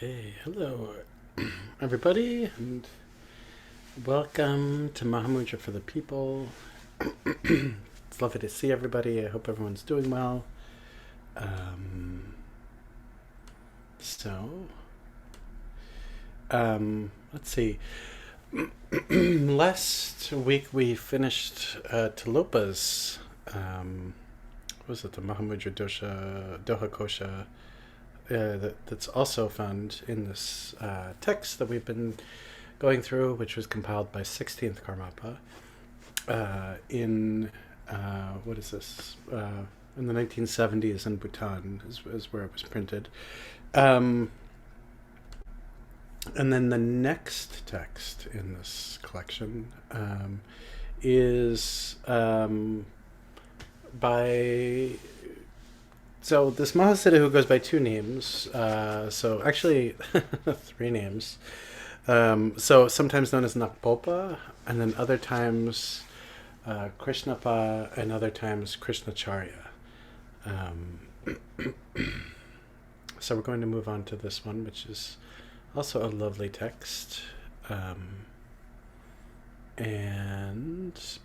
Okay, hello everybody, and welcome to Mahamudra for the People. It's lovely to see everybody. I hope everyone's doing well. Um, so, let's see. Last week we finished Tilopa's, what was it, the Mahamudra Doha Kosha, that's also found in this text that we've been going through, which was compiled by 16th Karmapa in, what is this, in the 1970s in Bhutan is where it was printed. And then the next text in this collection is by... So this Mahasiddha who goes by two names, so actually three names. So sometimes known as Nakpopa, and then other times Krishnapa, and other times Krishnacharya. So we're going to move on to this one, which is also a lovely text. But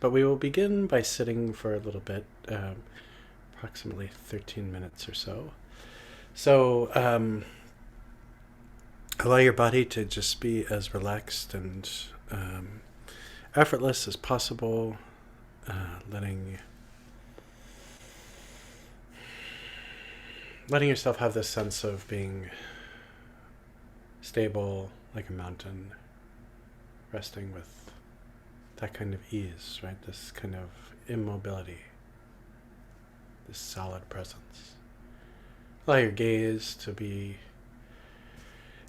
we will begin by sitting for a little bit, approximately 13 minutes or so. So allow your body to just be as relaxed and effortless as possible, letting yourself have this sense of being stable like a mountain, resting with that kind of ease, right? This kind of immobility, this solid presence. Allow your gaze to be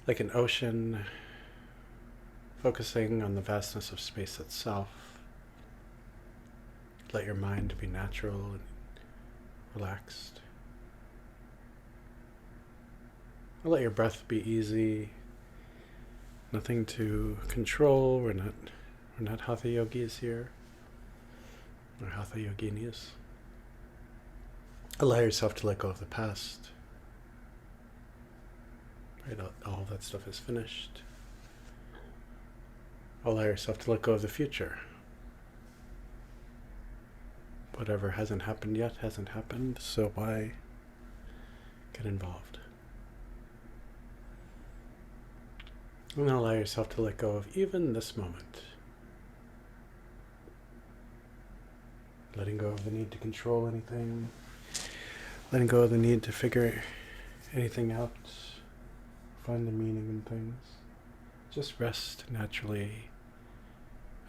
like an ocean, focusing on the vastness of space itself. Let your mind be natural and relaxed. Let your breath be easy. Nothing to control. We're not hatha yogis here, or hatha yoginis. Allow yourself to let go of the past. Right, all that stuff is finished. Allow yourself to let go of the future. Whatever hasn't happened yet hasn't happened, so why get involved? And allow yourself to let go of even this moment. Letting go of the need to control anything. Letting go of the need to figure anything out. Find the meaning in things. Just rest naturally,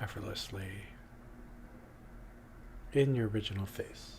effortlessly, in your original face.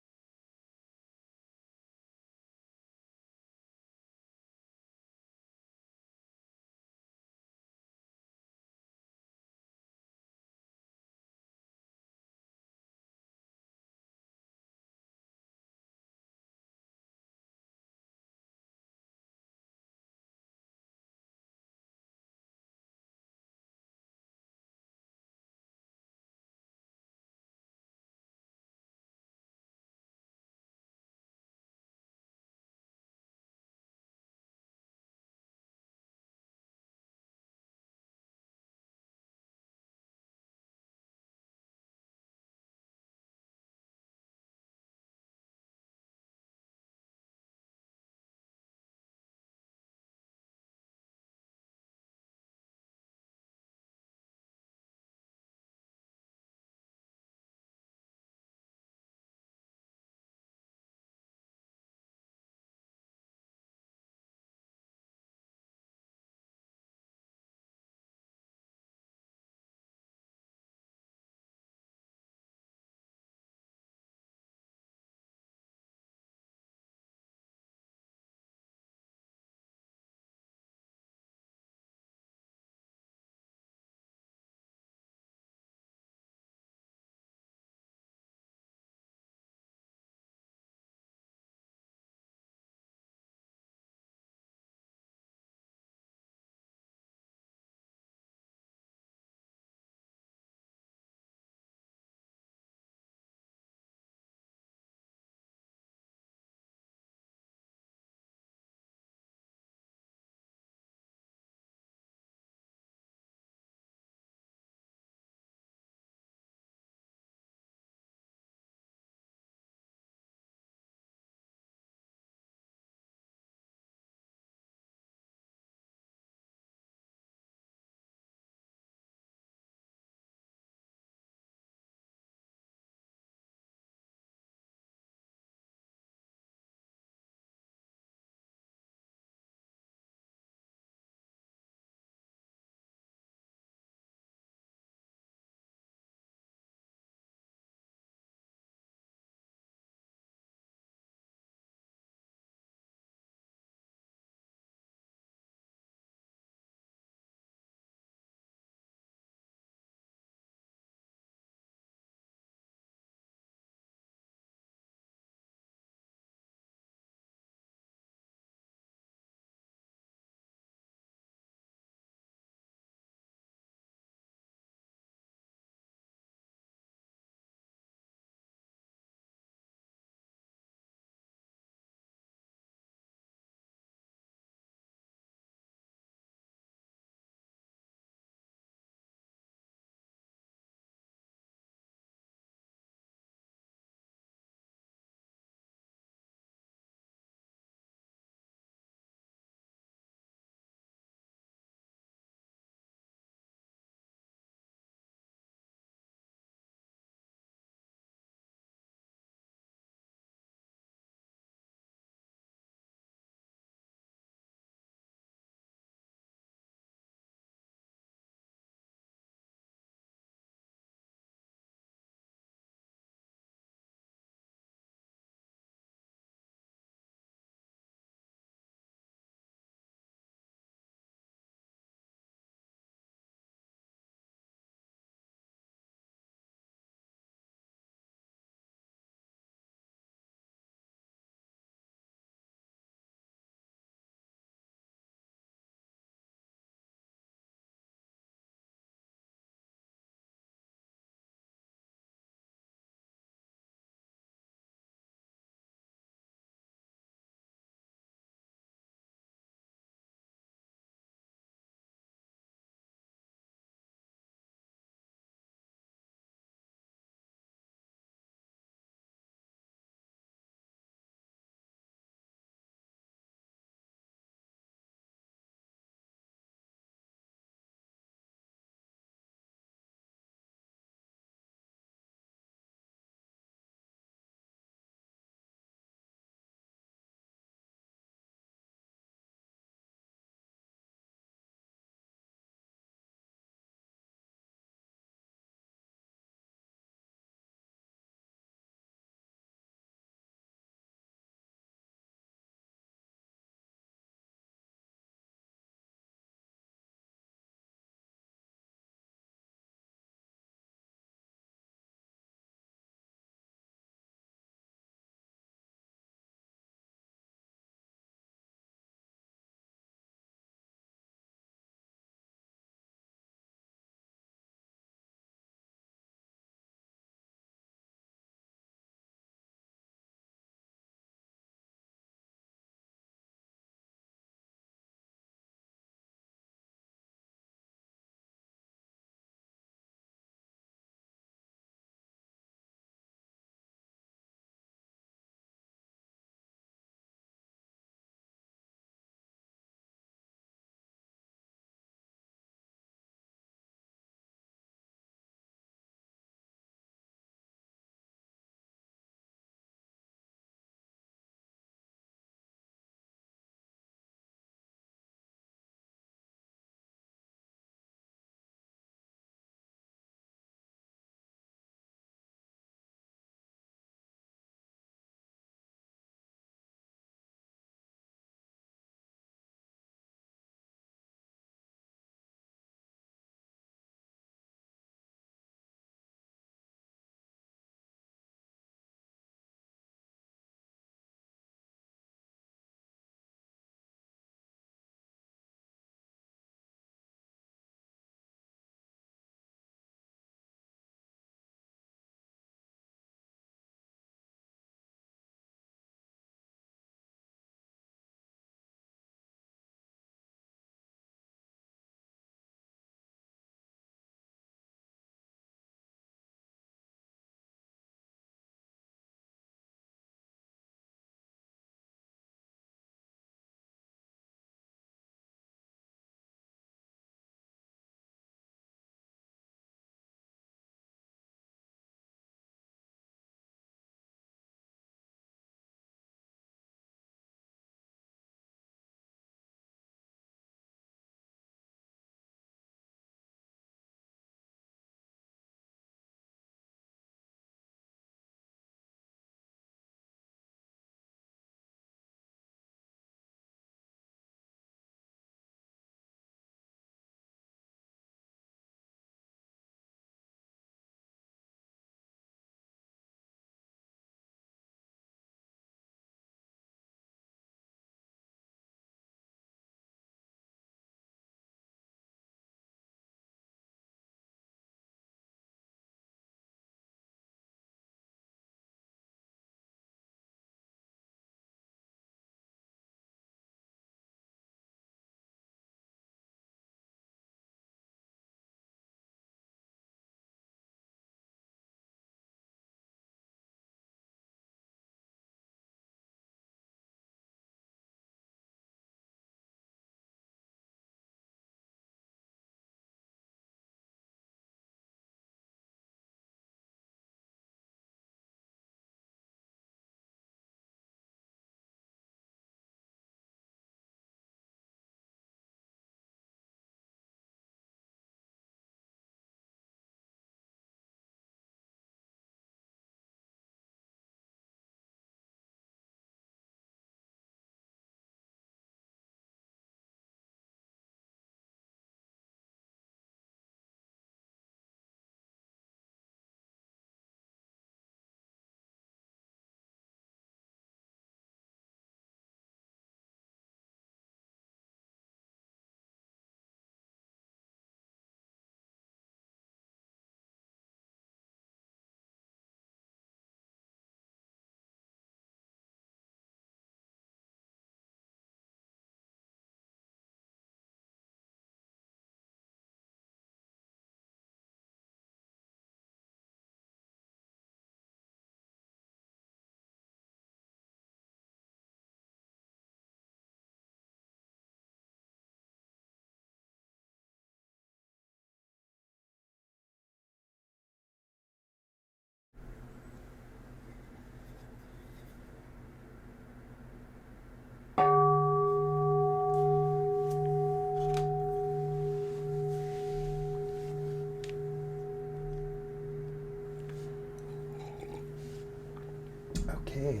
Okay.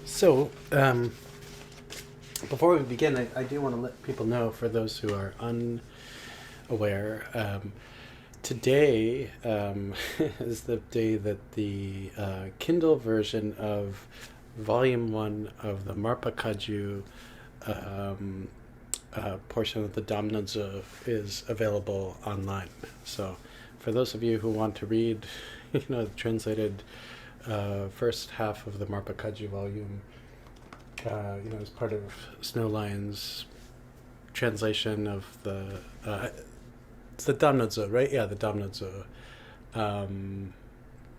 So, before we begin, I do want to let people know, for those who are unaware, today is the day that the Kindle version of Volume 1 of the Marpa Kaju portion of the Damnonzo is available online. So, for those of you who want to read, the translated first half of the Marpa Kaju volume, as part of Snowline's translation of it's the Damnonzo, right? Yeah, the Damnonzo.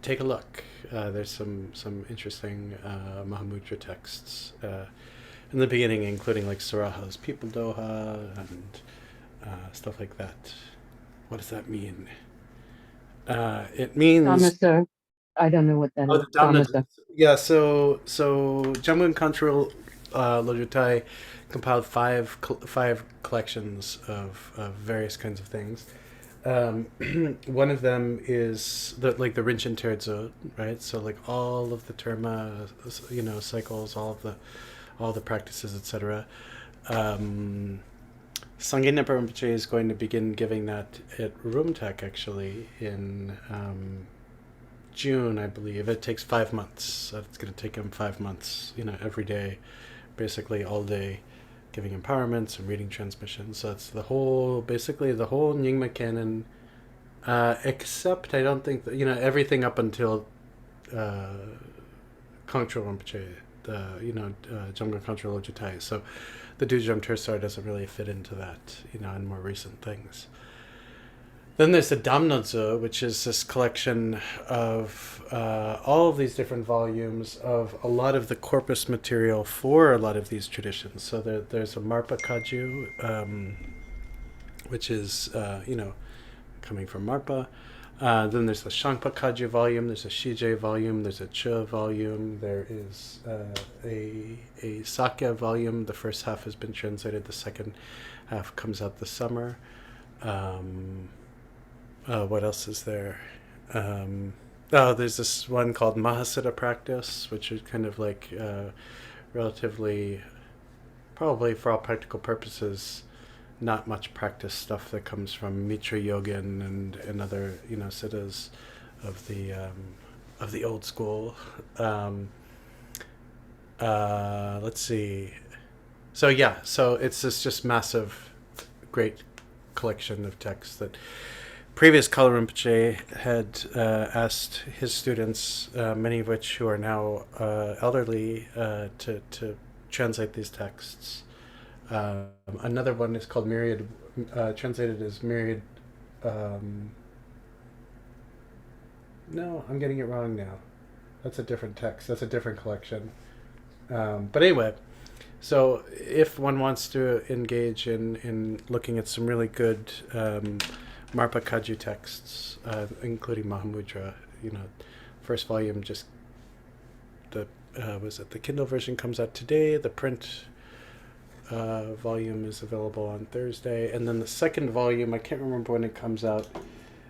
Take a look. There's some interesting Mahamudra texts in the beginning, including like Saraha's People Doha and stuff like that. What does that mean? It means Dhamasa. I don't know what that oh, is. the Damnonzo. Dhamasa. Yeah, so Jamgon Control Lojutai compiled five collections of various kinds of things. One of them is the Rinchen Terzo, right? So like all of the terma, cycles, all the practices, etc. Sangye Nepa Rinpoche is going to begin giving that at Rumtek actually in June, I believe. It takes 5 months. So it's going to take him 5 months, every day, basically all day, giving empowerments and reading transmissions. So it's basically the whole Nyingma canon, except I don't think that, everything up until Kongtrul Rinpoche, Jamgon Kongtrul Lojutai. So the Dujam Tersar doesn't really fit into that, and more recent things. Then there's the Damnonzo, which is this collection of all of these different volumes of a lot of the corpus material for a lot of these traditions. So there's a Marpa Kaju, which is, coming from Marpa. Then there's the Shangpa Kaju volume, there's a Shije volume, there's a Che volume, there is a Sakya volume. The first half has been translated, the second half comes out this summer. What else is there? There's this one called Mahasiddha Practice, which is kind of like relatively, probably for all practical purposes, not much practice stuff that comes from Mitra Yogin and other siddhas of the old school. Let's see. So it's this just massive, great collection of texts that previous Kala Rinpoche had asked his students, many of which who are now elderly, to translate these texts. Another one is called Myriad, translated as Myriad. No, I'm getting it wrong now. That's a different text. That's a different collection. But anyway, so if one wants to engage in looking at some really good Marpa Kaju texts, including Mahamudra, first volume just the Kindle version comes out today. The print volume is available on Thursday, and then the second volume, I can't remember when it comes out,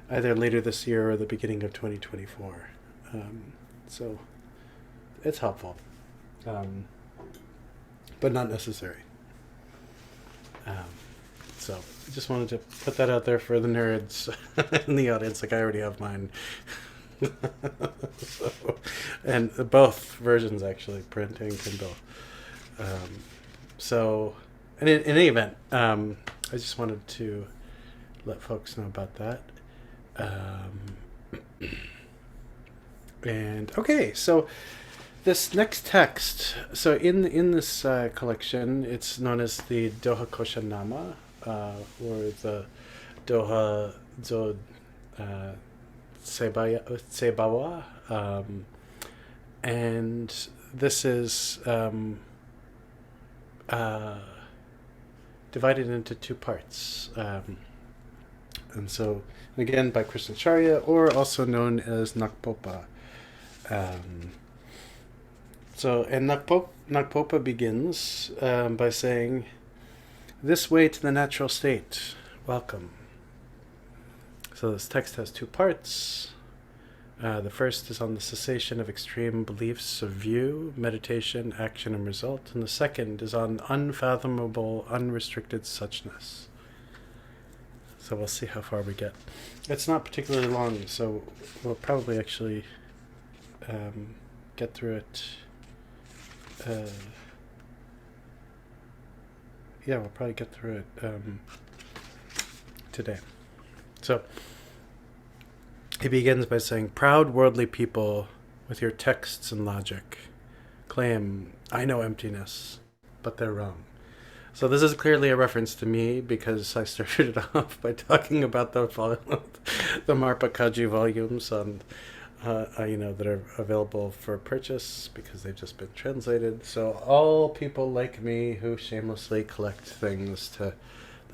either later this year or the beginning of 2024. So it's helpful, but not necessary. So I just wanted to put that out there for the nerds in the audience. Like I already have mine. And both versions actually, print and Kindle. In any event, I just wanted to let folks know about that. And okay, so this next text, so in this collection, it's known as the Doha Kosha Nama, or the Doha Zod Sebawa, and this is divided into two parts. And so, again, by Krishnacharya, or also known as Nakpopa. And Nakpopa begins by saying, "This way to the natural state, welcome." So this text has two parts. The first is on the cessation of extreme beliefs of view, meditation, action, and result. And the second is on unfathomable, unrestricted suchness. So we'll see how far we get. It's not particularly long, so we'll probably actually get through it. We'll probably get through it today. So he begins by saying, "Proud worldly people with your texts and logic claim, I know emptiness, but they're wrong." So this is clearly a reference to me, because I started it off by talking about the Marpa Kaji volumes on, that are available for purchase because they've just been translated. So all people like me who shamelessly collect things that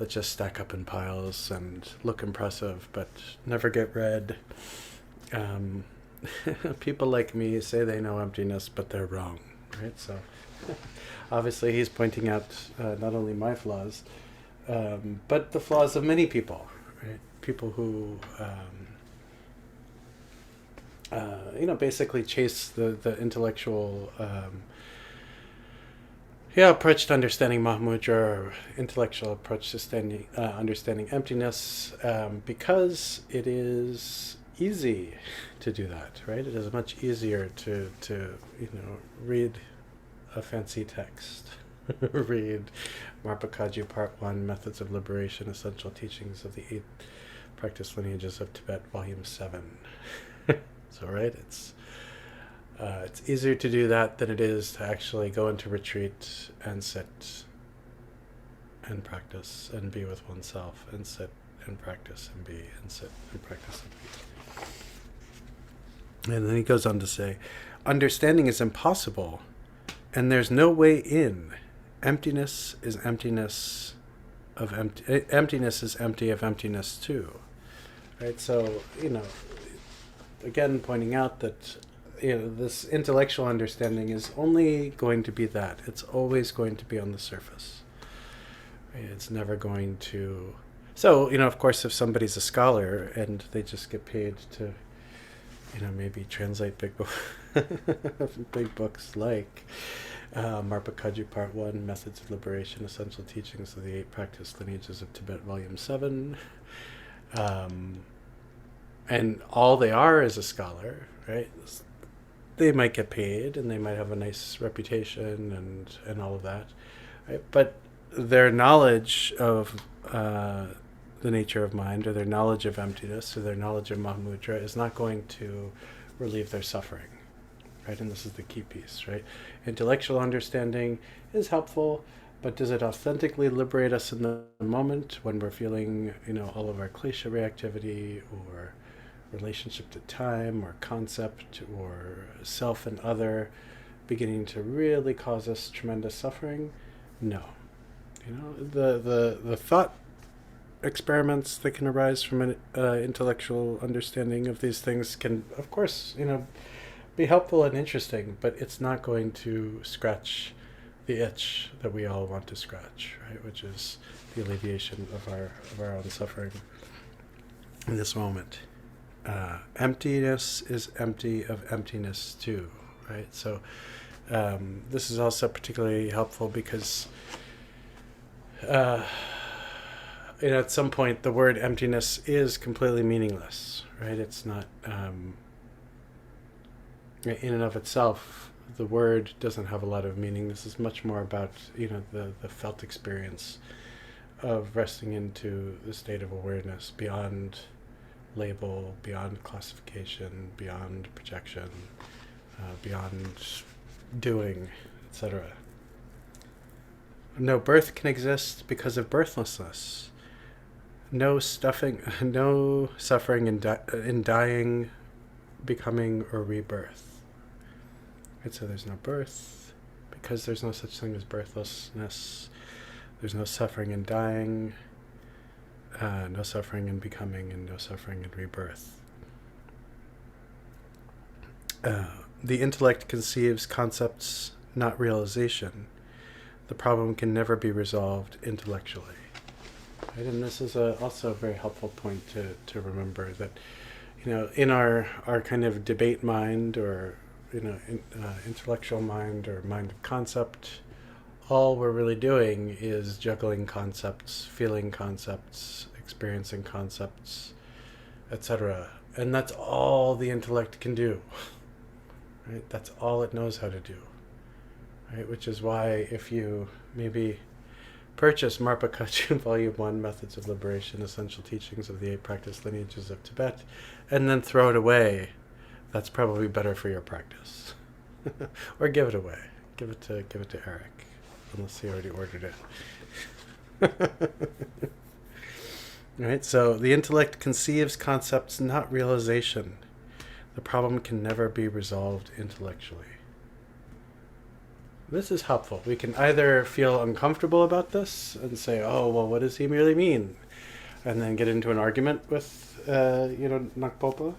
just stack up in piles and look impressive but never get read. People like me say they know emptiness, but they're wrong, right? So obviously he's pointing out not only my flaws, but the flaws of many people, right? People who, basically chase the intellectual approach to understanding Mahamudra, or intellectual approach to understanding emptiness, because it is easy to do that, right? It is much easier to read a fancy text, read Marpa Kaji Part 1, Methods of Liberation, Essential Teachings of the 8 Practice Lineages of Tibet, Volume 7. So, right, it's easier to do that than it is to actually go into retreat and sit and practice and be with oneself, and sit and practice and be, and sit and practice and be. And then he goes on to say, understanding is impossible, and there's no way in. Emptiness is emptiness of emptiness is empty of emptiness too. Right? So, again, pointing out that this intellectual understanding is only going to be that. It's always going to be on the surface. Right? It's never going to... So, of course, if somebody's a scholar and they just get paid to, maybe translate big books like Marpa Kaji Part 1, Methods of Liberation, Essential Teachings of the 8 Practice Lineages of Tibet, Volume 7, and all they are is a scholar, right? They might get paid and they might have a nice reputation and all of that, right? But their knowledge of the nature of mind, or their knowledge of emptiness, or their knowledge of Mahamudra is not going to relieve their suffering, right? And this is the key piece, right? Intellectual understanding is helpful, but does it authentically liberate us in the moment when we're feeling, all of our klesha reactivity, or relationship to time, or concept, or self and other beginning to really cause us tremendous suffering? No. The thought experiments that can arise from an intellectual understanding of these things can, of course, be helpful and interesting, but it's not going to scratch the itch that we all want to scratch, right? Which is the alleviation of our own suffering in this moment. Emptiness is empty of emptiness too, right? So this is also particularly helpful because at some point the word emptiness is completely meaningless, right? It's not in and of itself, the word doesn't have a lot of meaning. This is much more about the felt experience of resting into the state of awareness beyond label, beyond classification, beyond projection, beyond doing, etc. No birth can exist because of birthlessness. No suffering in dying, becoming, or rebirth. Right, so there's no birth because there's no such thing as birthlessness. There's no suffering in dying, no suffering in becoming, and no suffering in rebirth. The intellect conceives concepts, not realization. The problem can never be resolved intellectually. Right? And this is also a very helpful point to remember, that in our kind of debate mind, or intellectual mind, or mind of concept, all we're really doing is juggling concepts, feeling concepts, experiencing concepts, etc. And that's all the intellect can do. Right? That's all it knows how to do. Right? Which is why if you maybe purchase Marpa Kachun Volume 1, Methods of Liberation, Essential Teachings of the 8 Practice Lineages of Tibet, and then throw it away, that's probably better for your practice. Or give it away. Give it to Eric, unless he already ordered it. Right? So the intellect conceives concepts, not realization. The problem can never be resolved intellectually. This is helpful. We can either feel uncomfortable about this and say, oh, well, what does he really mean? And then get into an argument with, Nakpopa.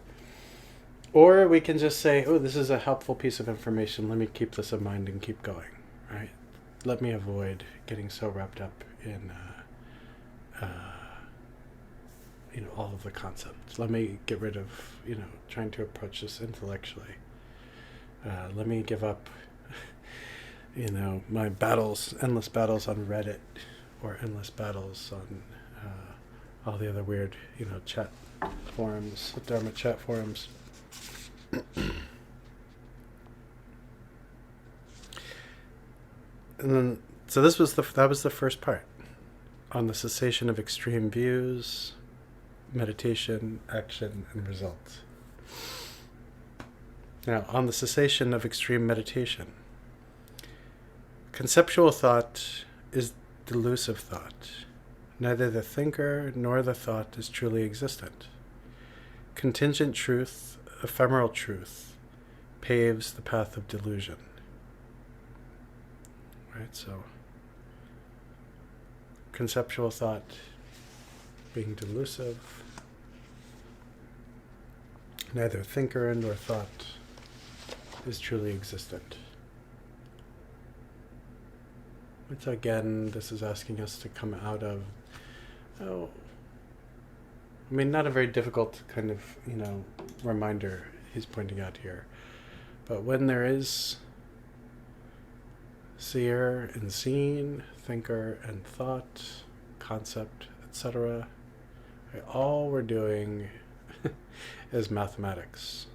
Or we can just say, oh, this is a helpful piece of information. Let me keep this in mind and keep going, right? Let me avoid getting so wrapped up in, all of the concepts. Let me get rid of, trying to approach this intellectually. Let me give up my endless battles on Reddit, or endless battles on all the other weird, chat forums, Dharma chat forums. And then, so that was the first part on the cessation of extreme views, meditation, action, and result. Now, on the cessation of extreme meditation, conceptual thought is delusive thought. Neither the thinker nor the thought is truly existent. Contingent truth, ephemeral truth, paves the path of delusion. Right, so conceptual thought being delusive, neither thinker nor thought is truly existent. Which again, this is asking us to come out of, not a very difficult kind of, reminder he's pointing out here. But when there is seer and seen, thinker and thought, concept, etc., right, all we're doing is mathematics.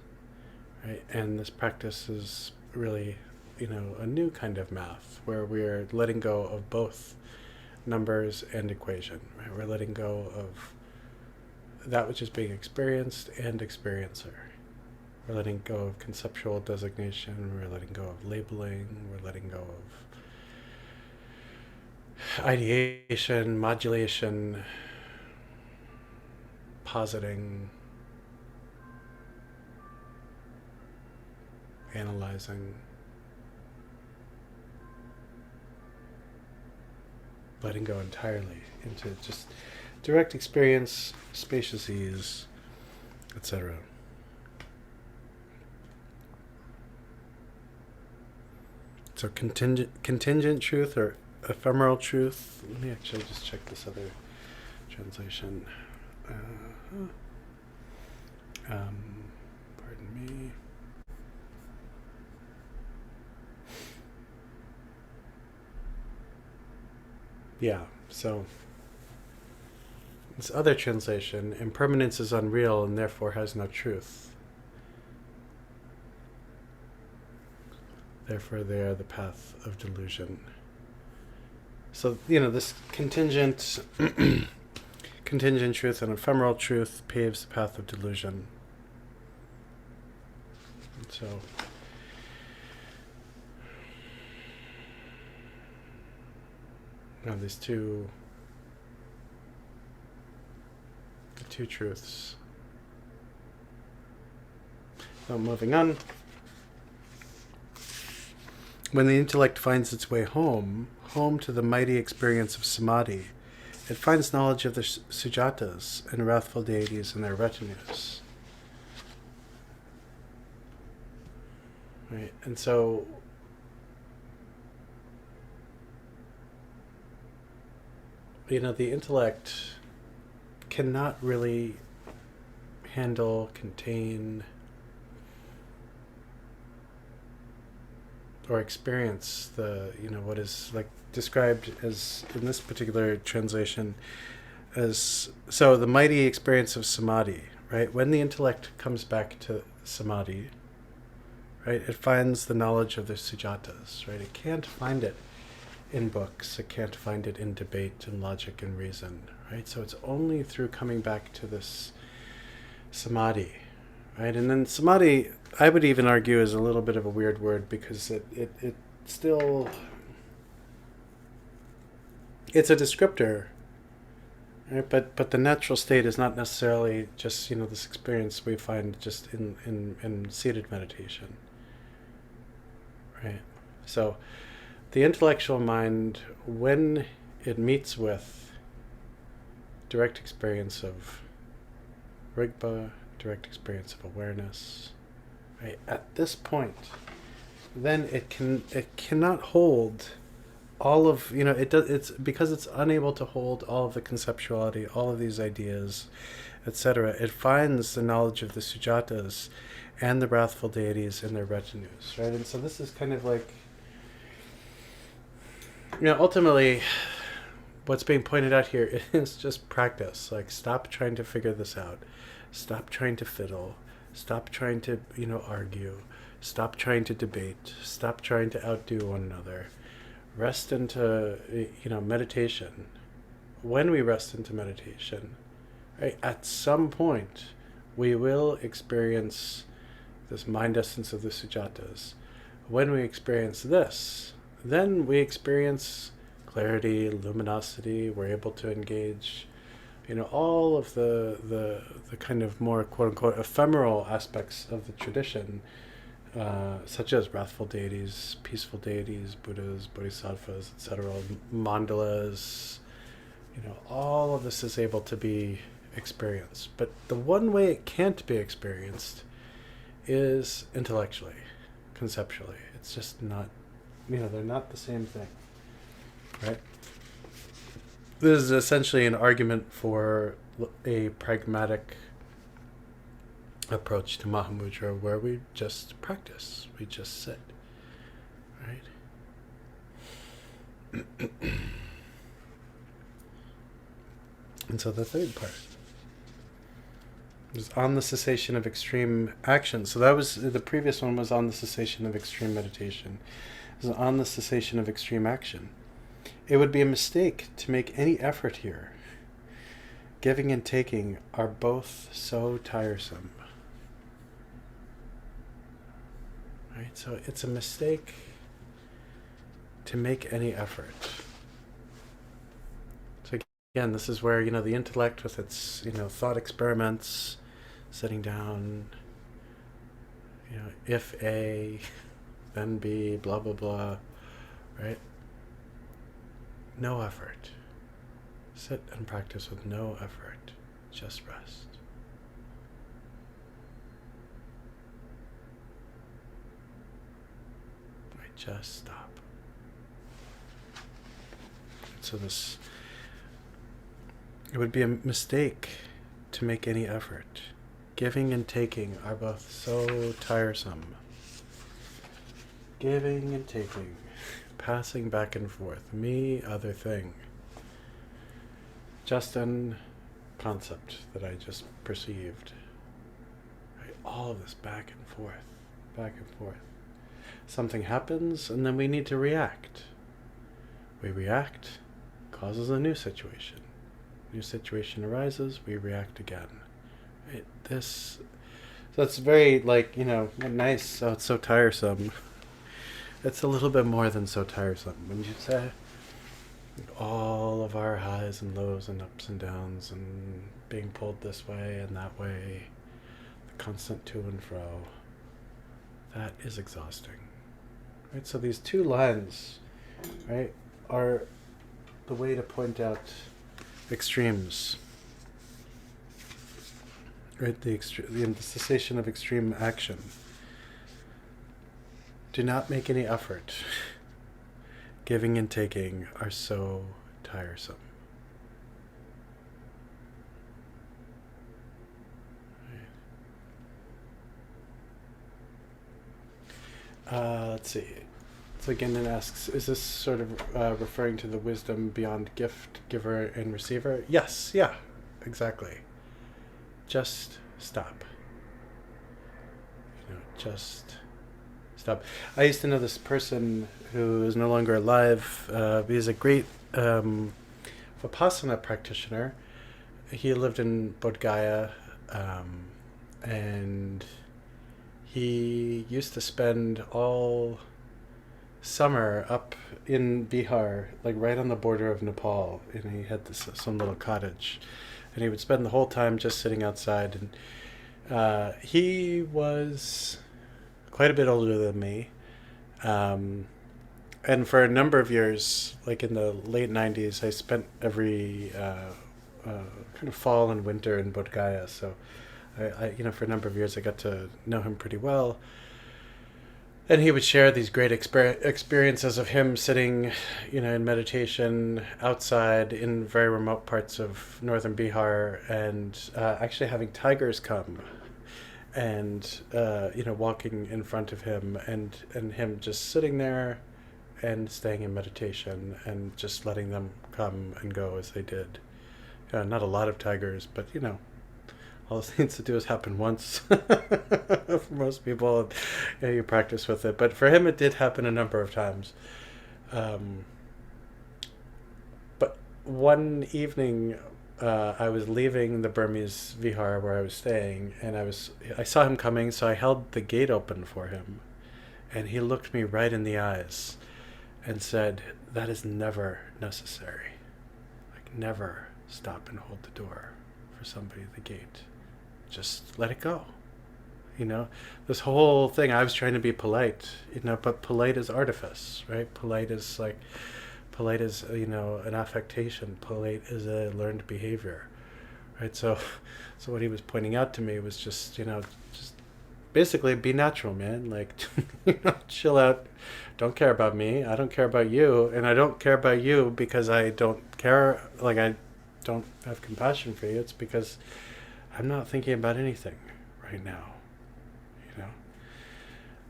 Right? And this practice is really, a new kind of math, where we're letting go of both numbers and equation. Right? We're letting go of that which is being experienced and experiencer. We're letting go of conceptual designation, we're letting go of labeling, we're letting go of ideation, modulation, positing, analyzing, letting go entirely into just direct experience, spacious ease, etc. So contingent truth or ephemeral truth. Let me actually just check this other translation. Pardon me. Yeah, so this other translation, impermanence is unreal and therefore has no truth. Therefore they are the path of delusion. So, this contingent truth and ephemeral truth paves the path of delusion. And so now these two truths. So moving on. When the intellect finds its way home to the mighty experience of samadhi, it finds knowledge of the sujatas and wrathful deities and their retinues. Right, and so the intellect cannot really handle, contain, or experience the, what is like described as in this particular translation as, so the mighty experience of samadhi, right? When the intellect comes back to samadhi, right, it finds the knowledge of the sujatas, right? It can't find it in books, it can't find it in debate and logic and reason, right? So it's only through coming back to this samadhi, right? And then samadhi, I would even argue, is a little bit of a weird word because it still, it's a descriptor, right? But the natural state is not necessarily just, this experience we find just in seated meditation, right? So the intellectual mind, when it meets with direct experience of Rigpa, direct experience of awareness, right? At this point, then it cannot hold all of, it's because it's unable to hold all of the conceptuality, all of these ideas, etc. It finds the knowledge of the sujatas and the wrathful deities in their retinues, right? And so this is kind of like, ultimately, what's being pointed out here is just practice. Like, stop trying to figure this out. Stop trying to fiddle. Stop trying to, argue. Stop trying to debate. Stop trying to outdo one another. Rest into, meditation. When we rest into meditation, right, at some point, we will experience this mind essence of the sujatas. When we experience this, then we experience clarity, luminosity. We're able to engage, all of the kind of more quote unquote ephemeral aspects of the tradition, such as wrathful deities, peaceful deities, Buddhas, Bodhisattvas, etc., mandalas. All of this is able to be experienced. But the one way it can't be experienced is intellectually, conceptually. It's just not, they're not the same thing, right? This is essentially an argument for a pragmatic approach to Mahamudra where we just practice, we just sit, right? And so the third part is on the cessation of extreme action. So that was, the previous one was on the cessation of extreme meditation. This is on the cessation of extreme action. It would be a mistake to make any effort here. Giving and taking are both so tiresome. Right? So it's a mistake to make any effort. So again, this is where, the intellect with its, thought experiments, sitting down, if A, then B, blah, blah, blah, right? No effort. Sit and practice with no effort. Just rest. Right, just stop. So it would be a mistake to make any effort. Giving and taking are both so tiresome. Giving and taking. Passing back and forth, me, other thing. Just an concept that I just perceived. Right? All of this back and forth, back and forth. Something happens, and then we need to react. We react, causes a new situation. New situation arises, we react again. Right? So it's very nice, so it's so tiresome. It's a little bit more than so tiresome. When you say all of our highs and lows and ups and downs and being pulled this way and that way, the constant to and fro, that is exhausting. Right? So these two lines, right, are the way to point out extremes. Right? The cessation of extreme action. Do not make any effort. Giving and taking are so tiresome. Right. Let's see. So Gendon asks, is this sort of referring to the wisdom beyond gift, giver, and receiver? Yes, yeah, exactly. Just stop. Just stop. I used to know this person who is no longer alive. He's a great Vipassana practitioner. He lived in Bodh Gaya, and he used to spend all summer up in Bihar, like right on the border of Nepal, and he had some little cottage, and he would spend the whole time just sitting outside. And he was quite a bit older than me, and for a number of years, like in the late '90s, I spent every kind of fall and winter in Bodh Gaya. So, for a number of years, I got to know him pretty well. And he would share these great experiences of him sitting, in meditation outside in very remote parts of northern Bihar, and actually having tigers come and walking in front of him, and him just sitting there and staying in meditation and just letting them come and go as they did. Not a lot of tigers, but all this needs to do is happen once. For most people, you practice with it, but for him it did happen a number of times. But one evening, I was leaving the Burmese vihar where I was staying, and I saw him coming, so I held the gate open for him, and he looked me right in the eyes and said, "That is never necessary. Like, never stop and hold the door for somebody at the gate. Just let it go." This whole thing, I was trying to be polite, but polite is artifice, right? Polite is an affectation. Polite is a learned behavior, right? So what he was pointing out to me was just basically be natural, man. Like, chill out. Don't care about me. I don't care about you, and I don't care about you because I don't care. Like, I don't have compassion for you. It's because I'm not thinking about anything right now.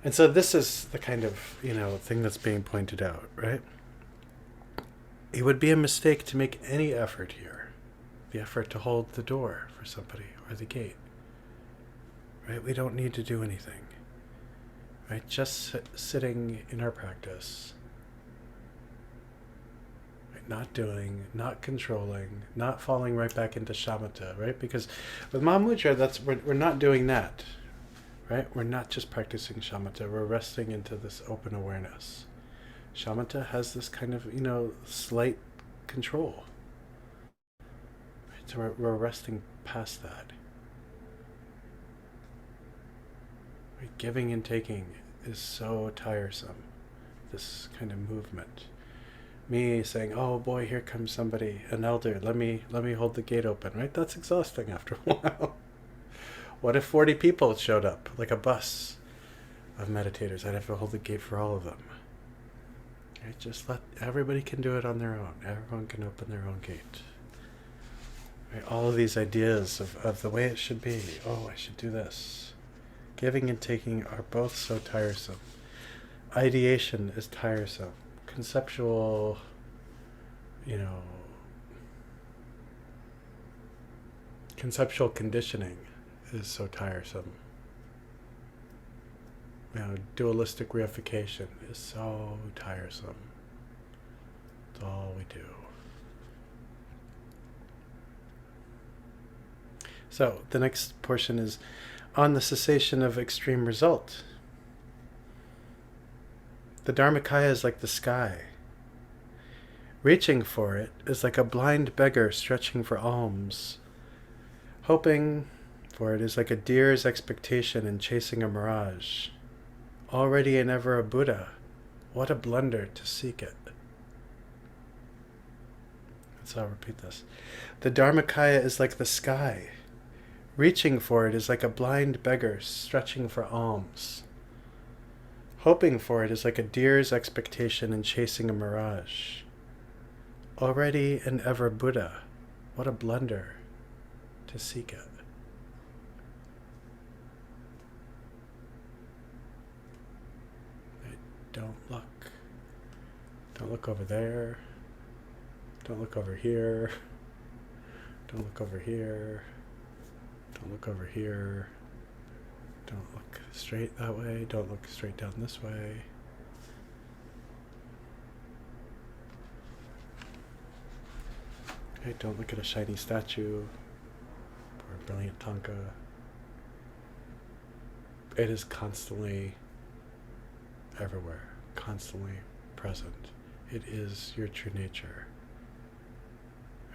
And so this is the kind of thing that's being pointed out, right? It would be a mistake to make any effort here, the effort to hold the door for somebody or the gate, right? We don't need to do anything, right? Just sitting in our practice, right? Not doing, not controlling, not falling right back into shamatha, right? Because with Mahamudra, we're not doing that, right? We're not just practicing shamatha. We're resting into this open awareness. Shamatha has this kind of, slight control. Right? So we're resting past that. Right? Giving and taking is so tiresome, this kind of movement. Me saying, "Oh boy, here comes somebody, an elder, let me hold the gate open," right? That's exhausting after a while. What if 40 people showed up, like a bus of meditators? I'd have to hold the gate for all of them. Right? Just everybody can do it on their own. Everyone can open their own gate. Right? All of these ideas of the way it should be. Oh, I should do this. Giving and taking are both so tiresome. Ideation is tiresome. Conceptual, conceptual conditioning is so tiresome. Dualistic reification is so tiresome. It's all we do. So the next portion is on the cessation of extreme result. The Dharmakaya is like the sky. Reaching for it is like a blind beggar stretching for alms. Hoping for it is like a deer's expectation in chasing a mirage. Already and ever a Buddha, what a blunder to seek it. So I'll repeat this. The Dharmakaya is like the sky. Reaching for it is like a blind beggar stretching for alms. Hoping for it is like a deer's expectation in chasing a mirage. Already and ever Buddha, what a blunder to seek it. don't look. Don't look over there. Don't look over here. Don't look over here. Don't look over here. Don't look straight that way. Don't look straight down this way. Okay, don't look at a shiny statue or a brilliant tanka. It is constantly everywhere, constantly present. It is your true nature.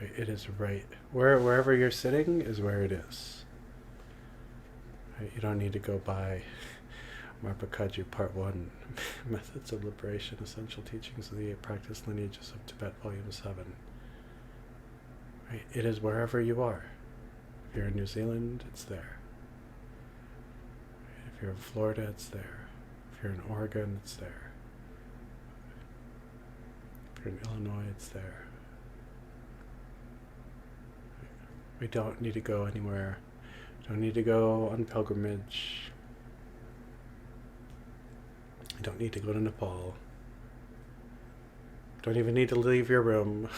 Right? It is right. Wherever you're sitting is where it is. Right? You don't need to go by Marpakaju Part 1, Methods of Liberation, Essential Teachings of the Eight Practice Lineages of Tibet, Volume 7. Right? It is wherever you are. If you're in New Zealand, it's there. Right? If you're in Florida, it's there. If you're in Oregon, it's there. If you're in Illinois, it's there. We don't need to go anywhere. Don't need to go on pilgrimage. Don't need to go to Nepal. Don't even need to leave your room.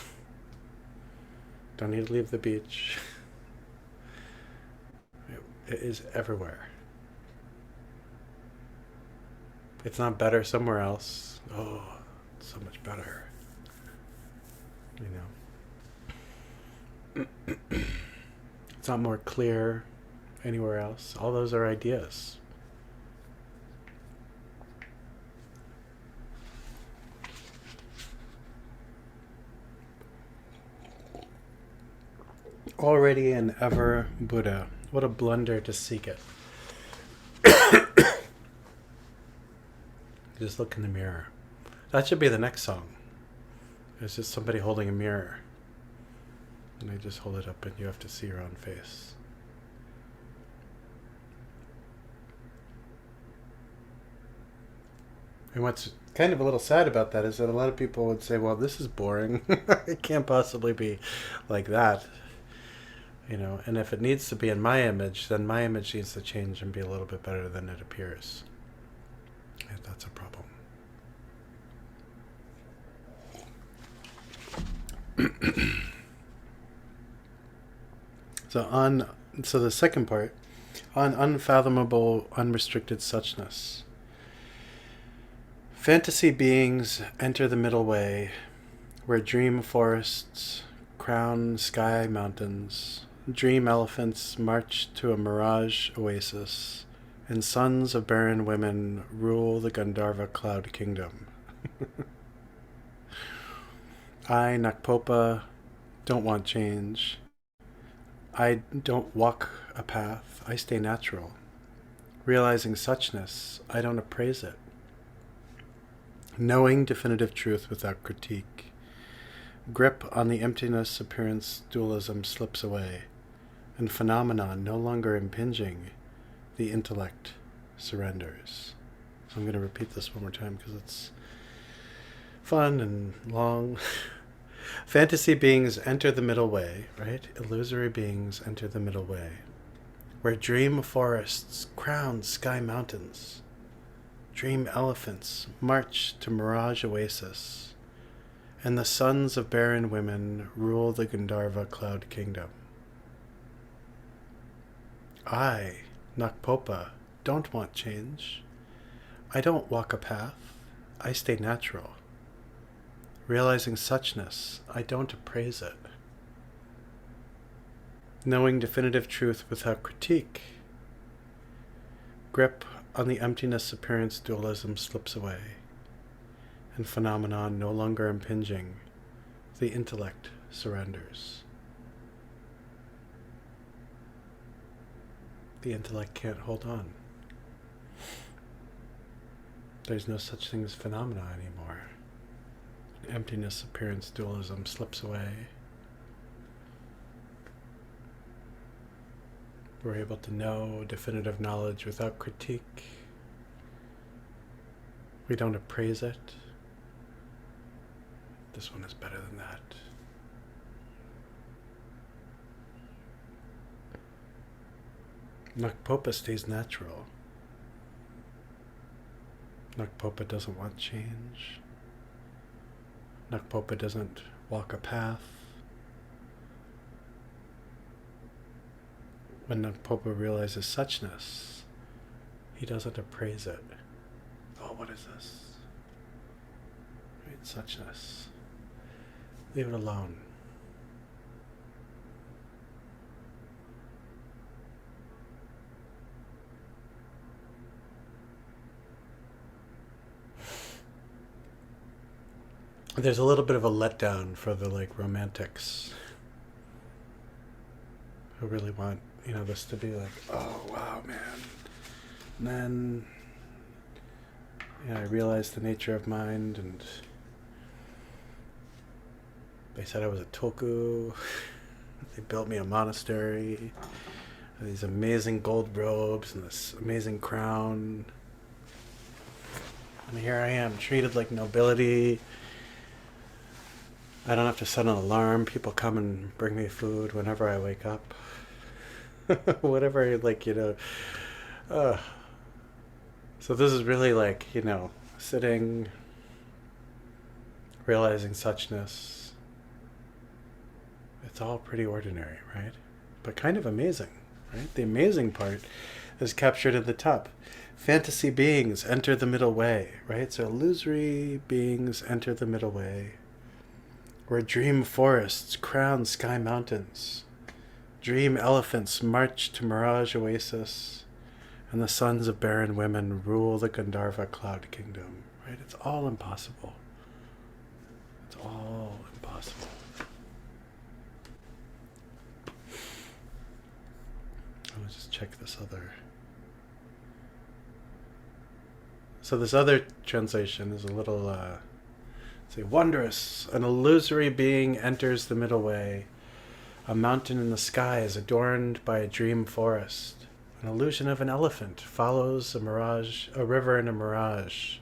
Don't need to leave the beach. It is everywhere. It's not better somewhere else. Oh, it's so much better. You know. It's not more clear anywhere else. All those are ideas. Already and ever Buddha. What a blunder to seek it. Just look in the mirror. That should be the next song. It's just somebody holding a mirror. And they just hold it up and you have to see your own face. And what's kind of a little sad about that is that a lot of people would say, well, this is boring. It can't possibly be like that. You know, and if it needs to be in my image, then my image needs to change and be a little bit better than it appears. And that's a problem. So the second part, on unfathomable, unrestricted suchness. Fantasy beings enter the middle way, where dream forests crown sky mountains, dream elephants march to a mirage oasis, and sons of barren women rule the Gandharva cloud kingdom. I, Nakpopa, don't want change. I don't walk a path. I stay natural. Realizing suchness, I don't appraise it. Knowing definitive truth without critique. Grip on the emptiness appearance dualism slips away, and phenomenon no longer impinging, the intellect surrenders. So I'm going to repeat this one more time because it's fun and long. Fantasy beings enter the middle way, right? Illusory beings enter the middle way, where dream forests crown sky mountains, dream elephants march to mirage oasis, and the sons of barren women rule the Gandharva cloud kingdom. I, Nakpopa, don't want change. I don't walk a path. I stay natural. Realizing suchness, I don't appraise it. Knowing definitive truth without critique. Grip on the emptiness appearance dualism slips away, and phenomenon no longer impinging, the intellect surrenders. The intellect can't hold on. There's no such thing as phenomena anymore. Emptiness appearance dualism slips away. We're able to know definitive knowledge without critique. We don't appraise it. This one is better than that. Nakpopa stays natural. Nakpopa doesn't want change. Nakpopa doesn't walk a path. When Nakpopa realizes suchness, he doesn't appraise it. Oh, what is this? Right, suchness. Leave it alone. There's a little bit of a letdown for the like romantics who really want, this to be like, oh wow, man. And then I realized the nature of mind, and they said I was a tulku. They built me a monastery, these amazing gold robes and this amazing crown. And here I am, treated like nobility. I don't have to set an alarm. People come and bring me food whenever I wake up. Whatever, Uh, so this is really like, sitting, realizing suchness. It's all pretty ordinary, right? But kind of amazing, right? The amazing part is captured at the top. Fantasy beings enter the middle way, right? So illusory beings enter the middle way, where dream forests crown sky mountains. Dream elephants march to mirage oasis, and the sons of barren women rule the Gandharva cloud kingdom. Right? It's all impossible. It's all impossible. Let's just check this other. So this other translation is a little, say, wondrous. An illusory being enters the middle way. A mountain in the sky is adorned by a dream forest. An illusion of an elephant follows a river in a mirage.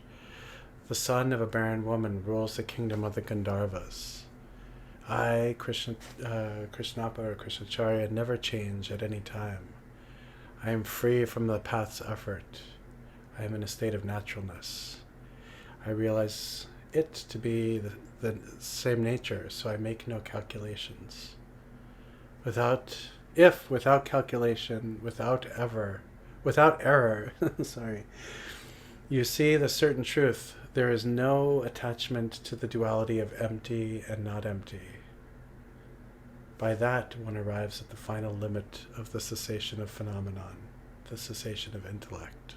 The son of a barren woman rules the kingdom of the Gandharvas. I, Krishnapa or Krishnacharya, never change at any time. I am free from the path's effort. I am in a state of naturalness. I realize it to be the same nature, so I make no calculations. Without calculation, without error, sorry, you see the certain truth. There is no attachment to the duality of empty and not empty. By that, one arrives at the final limit of the cessation of phenomenon, the cessation of intellect.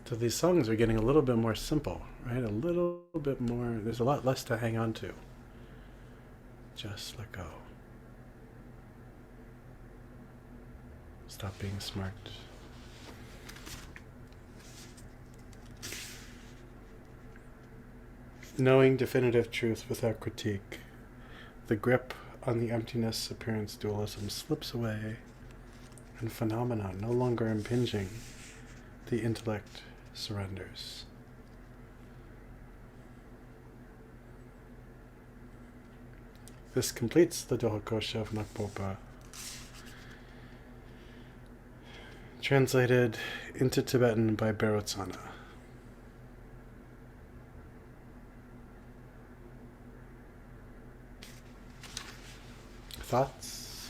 So these songs are getting a little bit more simple, right? A little bit more, there's a lot less to hang on to. Just let go. Stop being smart. Knowing definitive truth without critique, the grip on the emptiness appearance dualism slips away, and phenomena no longer impinging, the intellect surrenders. This completes the Dohakosha of Nakpopa, translated into Tibetan by Berotsana. Thoughts?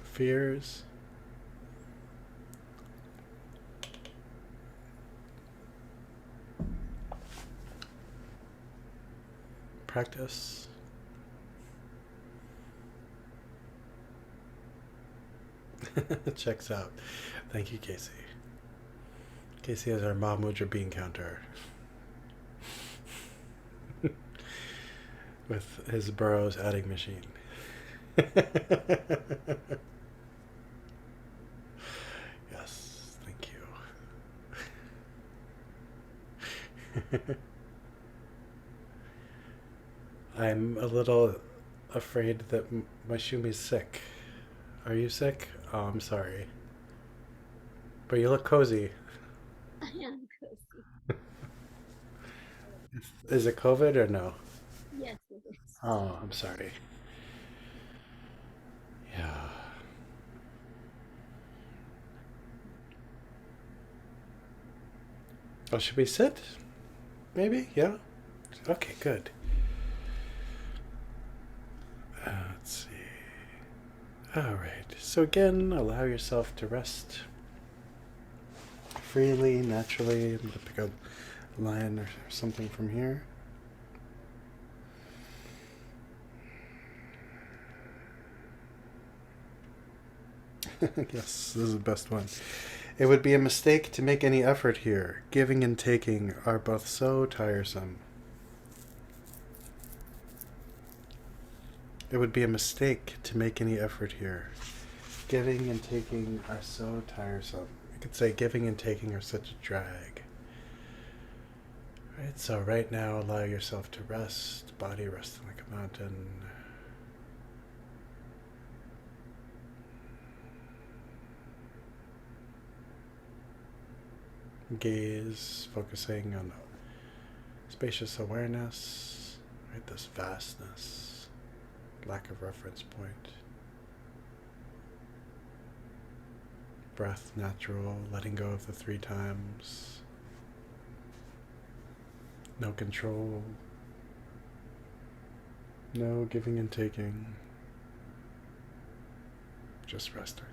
Fears? Practice? Checks out. Thank you, Casey. Casey is our Mahamudra bean counter. With his Burroughs adding machine. Yes, thank you. I'm a little afraid that my Shumi's sick. Are you sick? Oh, I'm sorry. But you look cozy. I am cozy. Is it COVID or no? Yes, it is. Oh, I'm sorry. Oh, should we sit? Maybe? Yeah? Okay, good. Let's see. All right. So again, allow yourself to rest freely, naturally. I'm going to pick a line or something from here. Yes, this is the best one. It would be a mistake to make any effort here. Giving and taking are both so tiresome. It would be a mistake to make any effort here. Giving and taking are so tiresome. You could say giving and taking are such a drag. Right, so right now allow yourself to rest, body resting like a mountain. Gaze, focusing on the spacious awareness, right, this vastness, lack of reference point. Breath natural, letting go of the 3 times. No control. No giving and taking. Just resting.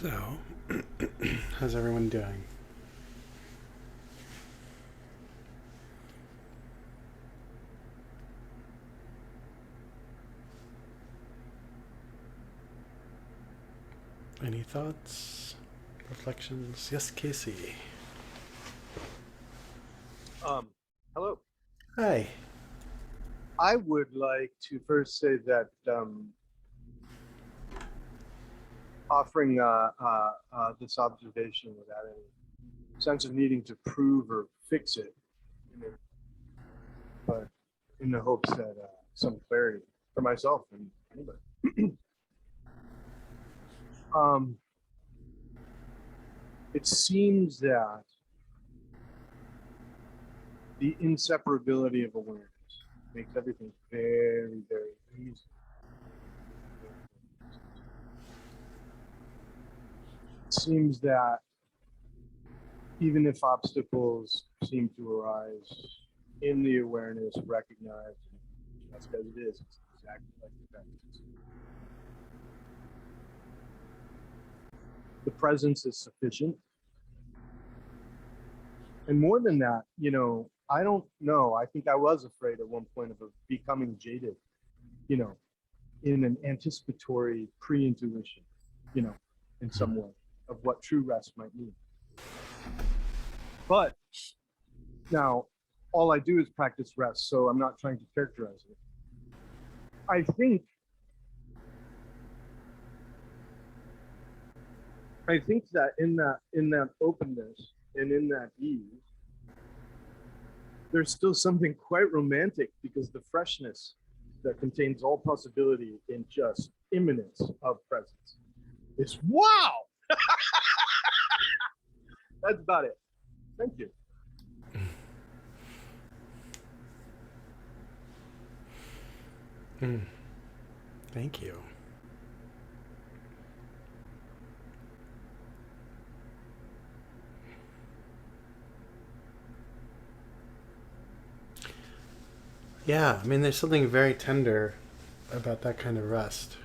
So, how's everyone doing? Any thoughts, reflections? Yes, Casey. Hello. Hi. I would like to first say that offering this observation without any sense of needing to prove or fix it, but in the hopes that some clarity for myself and anybody. It seems that the inseparability of awareness makes everything very, very easy. It seems that even if obstacles seem to arise in the awareness, recognized, just as it is, it's exactly like the presence. The presence is sufficient. And more than that, I don't know. I think I was afraid at one point of becoming jaded, in an anticipatory pre-intuition, in some way of what true rest might mean. But now all I do is practice rest, so I'm not trying to characterize it. I think that in that openness and in that ease, there's still something quite romantic, because the freshness that contains all possibility in just imminence of presence is wow. That's about it. Thank you. Thank you. Yeah, I mean, there's something very tender about that kind of rest.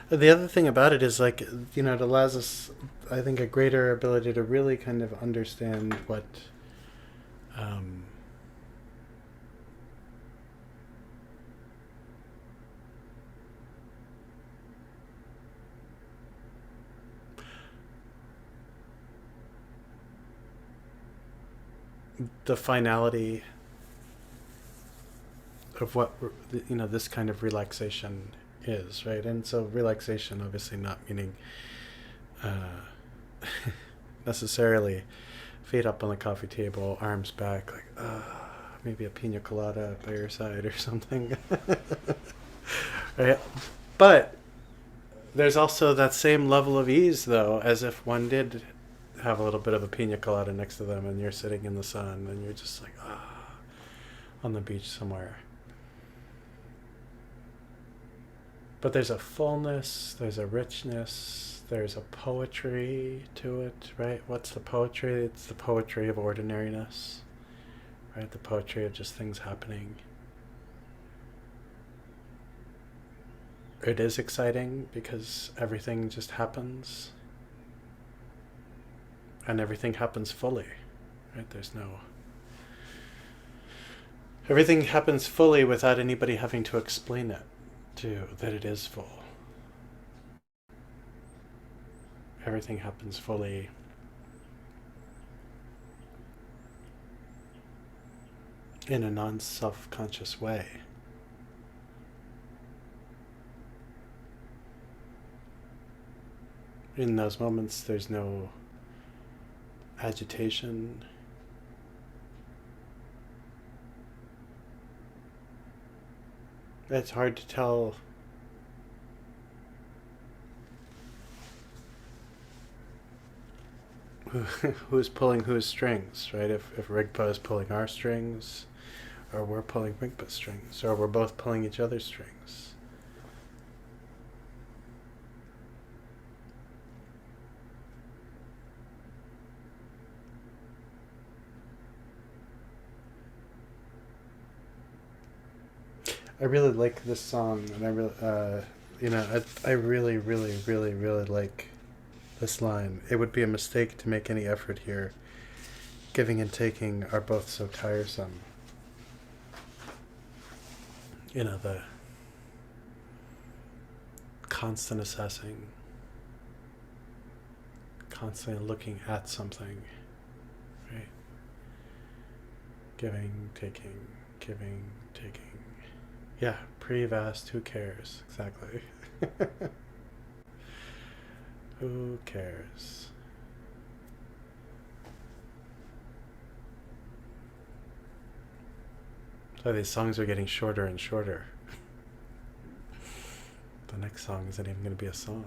The other thing about it is, like, it allows us, I think, a greater ability to really kind of understand what the finality of what this kind of relaxation is, right? And so relaxation, obviously, not meaning necessarily feet up on the coffee table, arms back, like maybe a pina colada by your side or something. Right? But there's also that same level of ease, though, as if one did have a little bit of a pina colada next to them and you're sitting in the sun and you're just like, on the beach somewhere. But there's a fullness, there's a richness, there's a poetry to it, right? What's the poetry? It's the poetry of ordinariness, right? The poetry of just things happening. It is exciting because everything just happens. And everything happens fully, right? Everything happens fully without anybody having to explain it that it is full. Everything happens fully in a non-self-conscious way. In those moments, there's no agitation. It's hard to tell who's pulling whose strings, right? If Rigpa is pulling our strings, or we're pulling Rigpa's strings, or we're both pulling each other's strings. I really like this song, and I really, I really, really, really, really like this line. It would be a mistake to make any effort here. Giving and taking are both so tiresome. The constant assessing, constantly looking at something, right? Giving, taking, giving, taking. Yeah, pre-vast, who cares? Exactly. Who cares? So these songs are getting shorter and shorter. The next song isn't even going to be a song.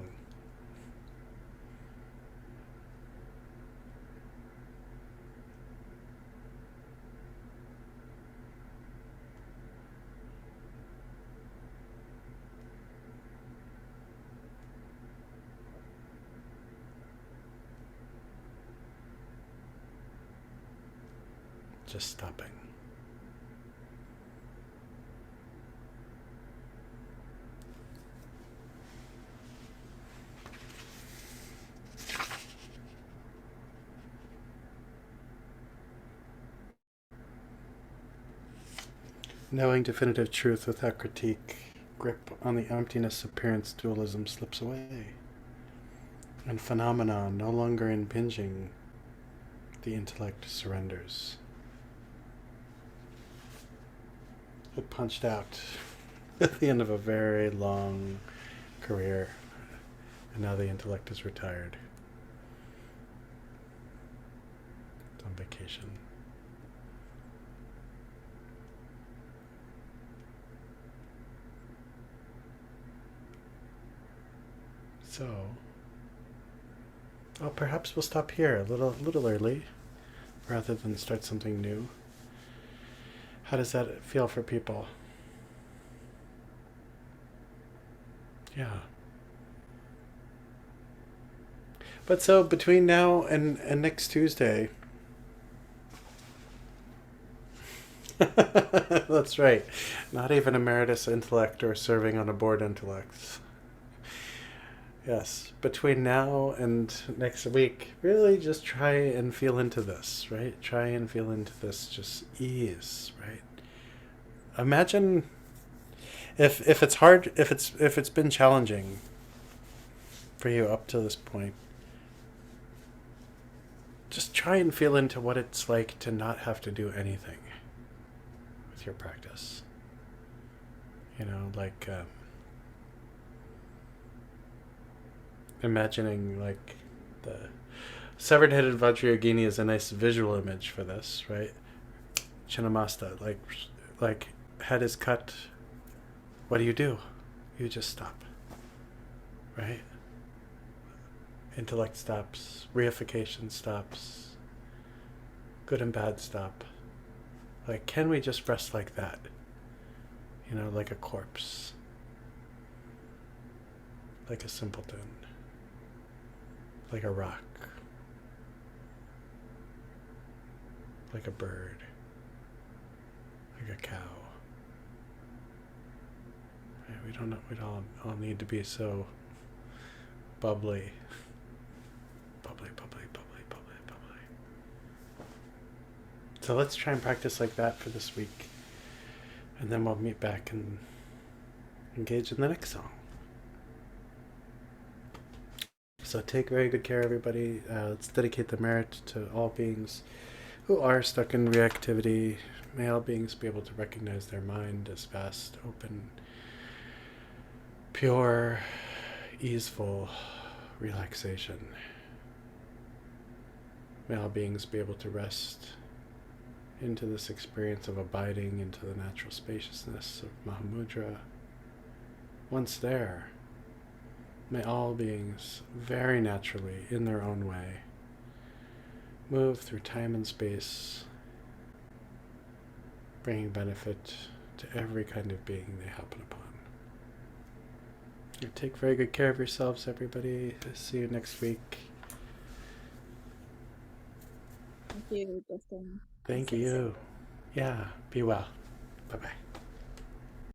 Just stopping. Knowing definitive truth without critique, grip on the emptiness appearance dualism slips away. And phenomenon no longer impinging, the intellect surrenders. It punched out at the end of a very long career, and now the intellect is retired. It's on vacation. So, perhaps we'll stop here a little early, rather than start something new. How does that feel for people? Yeah. But so between now and next Tuesday, that's right. Not even emeritus intellect or serving on a board intellects. Yes, between now and next week, really just try and feel into this, right? Try and feel into this just ease, right? Imagine if it's hard, if it's been challenging for you up to this point, just try and feel into what it's like to not have to do anything with your practice. Like imagining like the severed headed Vajrayogini is a nice visual image for this, right? Chinnamasta, like head is cut. What do? You just stop, right? Intellect stops, reification stops, good and bad stop. Like, can we just rest like that? Like a corpse, like a simpleton, like a rock, like a bird, like a cow. Right? We don't all need to be so bubbly. Bubbly. So let's try and practice like that for this week. And then we'll meet back and engage in the next song. So take very good care, everybody. Let's dedicate the merit to all beings who are stuck in reactivity. May all beings be able to recognize their mind as vast, open, pure, easeful relaxation. May all beings be able to rest into this experience of abiding into the natural spaciousness of Mahamudra. Once there, may all beings very naturally, in their own way, move through time and space, bringing benefit to every kind of being they happen upon. Take very good care of yourselves, everybody. See you next week. Thank you, Justin. Thank you. Yeah, be well. Bye-bye.